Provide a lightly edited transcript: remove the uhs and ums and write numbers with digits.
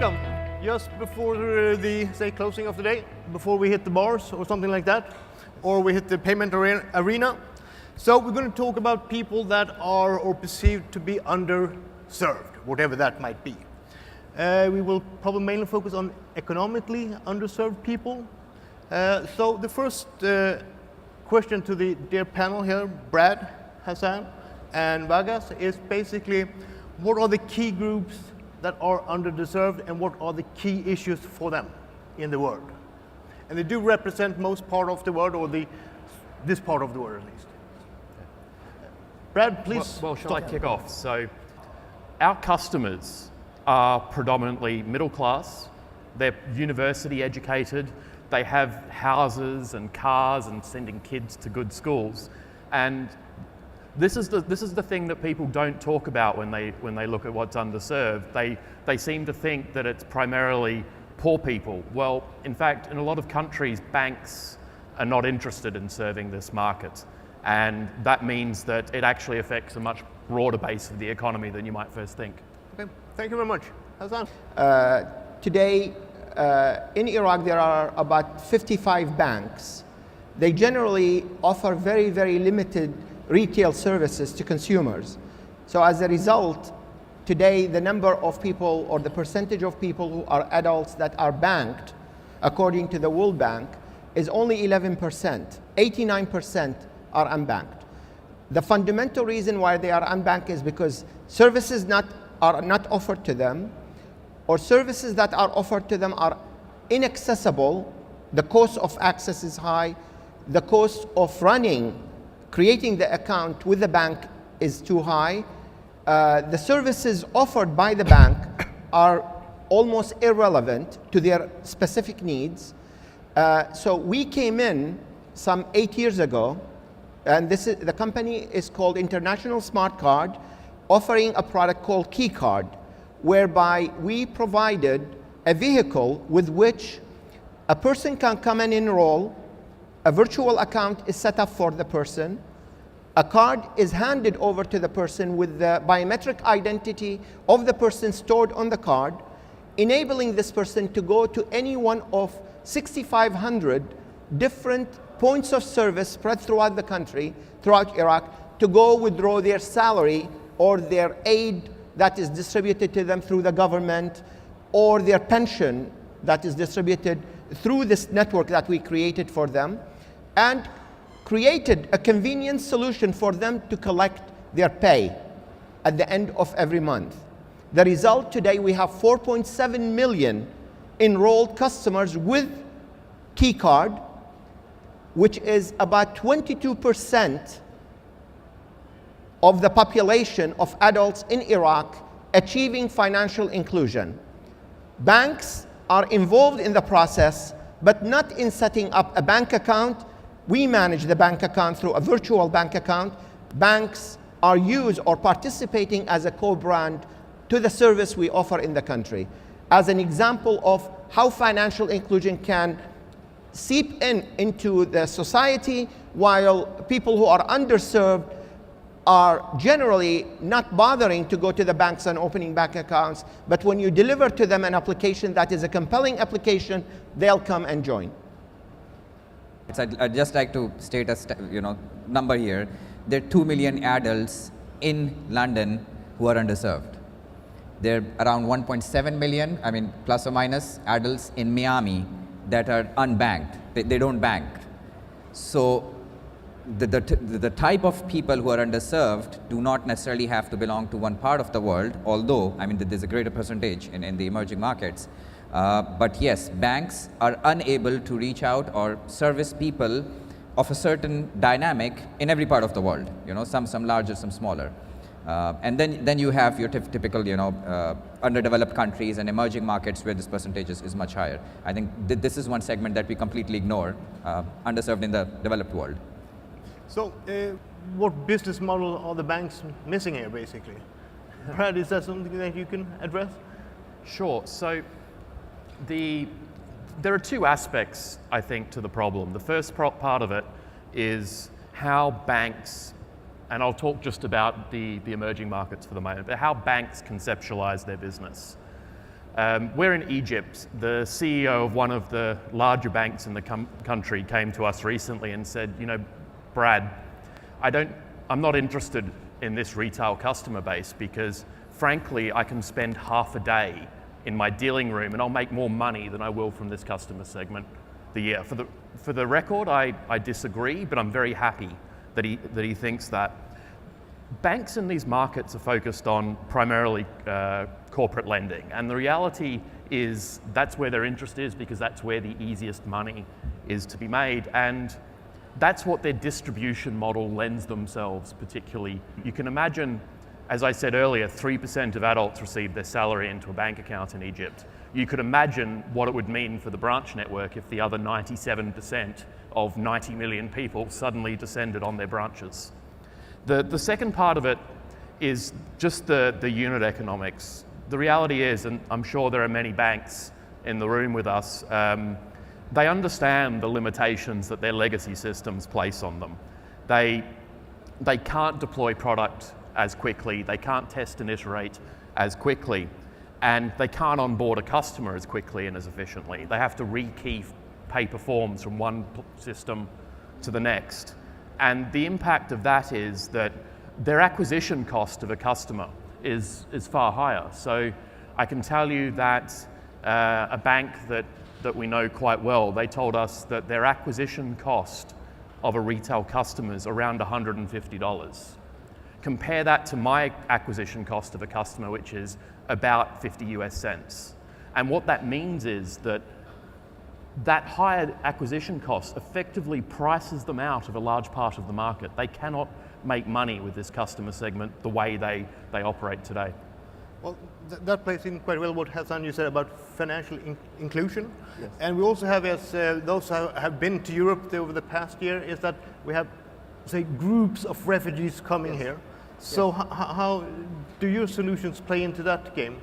welcome. Just before the closing of the day, before we hit the bars or something like that, or we hit the payment arena. So we're going to talk about people that are or perceived to be underserved, whatever that might be. We will probably mainly focus on economically underserved people. So the first question to the dear panel here, Brad, Hasan, and Waqas, is basically what are the key groups that are underserved and what are the key issues for them in the world? And they do represent most part of the world, or this part of the world at least. Brad, please. Well, shall I kick off? So our customers are predominantly middle class. They're university educated. They have houses and cars and sending kids to good schools. And this is the thing that people don't talk about when they look at what's underserved. They seem to think that it's primarily poor people. Well, in fact, in a lot of countries, banks are not interested in serving this market. And that means that it actually affects a much broader base of the economy than you might first think. Okay, thank you very much. Hasan? Today, in Iraq, there are about 55 banks. They generally offer very, very limited retail services to consumers. So as a result, today the number of people or the percentage of people who are adults that are banked, according to the World Bank, is only 11%. 89% are unbanked. The fundamental reason why they are unbanked is because services are not offered to them, or services that are offered to them are inaccessible. The cost of access is high. The cost of creating the account with the bank is too high. The services offered by the bank are almost irrelevant to their specific needs. So we came in some 8 years ago, and the company is called International Smart Card, offering a product called Key Card, whereby we provided a vehicle with which a person can come and enroll. A virtual account is set up for the person. A card is handed over to the person with the biometric identity of the person stored on the card, enabling this person to go to any one of 6,500 different points of service spread throughout the country, throughout Iraq, to go withdraw their salary or their aid that is distributed to them through the government, or their pension that is distributed through this network that we created for them, and created a convenient solution for them to collect their pay at the end of every month. The result today, we have 4.7 million enrolled customers with Key Card, which is about 22% of the population of adults in Iraq achieving financial inclusion. Banks are involved in the process, but not in setting up a bank account. We manage the bank account through a virtual bank account. Banks are used or participating as a co-brand to the service we offer in the country, as an example of how financial inclusion can seep into the society, while people who are underserved are generally not bothering to go to the banks and opening bank accounts. But when you deliver to them an application that is a compelling application, they'll come and join. I'd just like to state a number here. There are 2 million adults in London who are underserved. There are around 1.7 million, plus or minus, adults in Miami that are unbanked. They don't bank. So the type of people who are underserved do not necessarily have to belong to one part of the world, although there's a greater percentage in the emerging markets. But yes, banks are unable to reach out or service people of a certain dynamic in every part of the world. Some larger, some smaller. And then you have your typical, underdeveloped countries and emerging markets where this percentage is much higher. I think this is one segment that we completely ignore, underserved in the developed world. So, what business model are the banks missing here, basically? Brad, is that something that you can address? Sure. So, there are two aspects, I think, to the problem. The first part of it is how banks, and I'll talk just about the emerging markets for the moment, but how banks conceptualize their business. We're in Egypt. The CEO of one of the larger banks in the country came to us recently and said, you know, Brad, I'm not interested in this retail customer base because frankly, I can spend half a day in my dealing room and I'll make more money than I will from this customer segment the year. For the record, I disagree, but I'm very happy that he thinks that. Banks in these markets are focused on primarily corporate lending, and the reality is that's where their interest is because that's where the easiest money is to be made, and that's what their distribution model lends themselves particularly. You can imagine, as I said earlier, 3% of adults receive their salary into a bank account in Egypt. You could imagine what it would mean for the branch network if the other 97% of 90 million people suddenly descended on their branches. The second part of it is just the unit economics. The reality is, and I'm sure there are many banks in the room with us, they understand the limitations that their legacy systems place on them. They can't deploy product as quickly, they can't test and iterate as quickly, and they can't onboard a customer as quickly and as efficiently. They have to rekey paper forms from one system to the next. And the impact of that is that their acquisition cost of a customer is far higher. So I can tell you that a bank that we know quite well, they told us that their acquisition cost of a retail customer is around $150. Compare that to my acquisition cost of a customer, which is about 50 US cents. And what that means is that higher acquisition cost effectively prices them out of a large part of the market. They cannot make money with this customer segment the way they operate today. Well, that plays in quite well what Hasan you said about financial inclusion. Yes. And we also have, as those who have been to Europe over the past year, is that we have, say, groups of refugees coming here. So how do your solutions play into that game?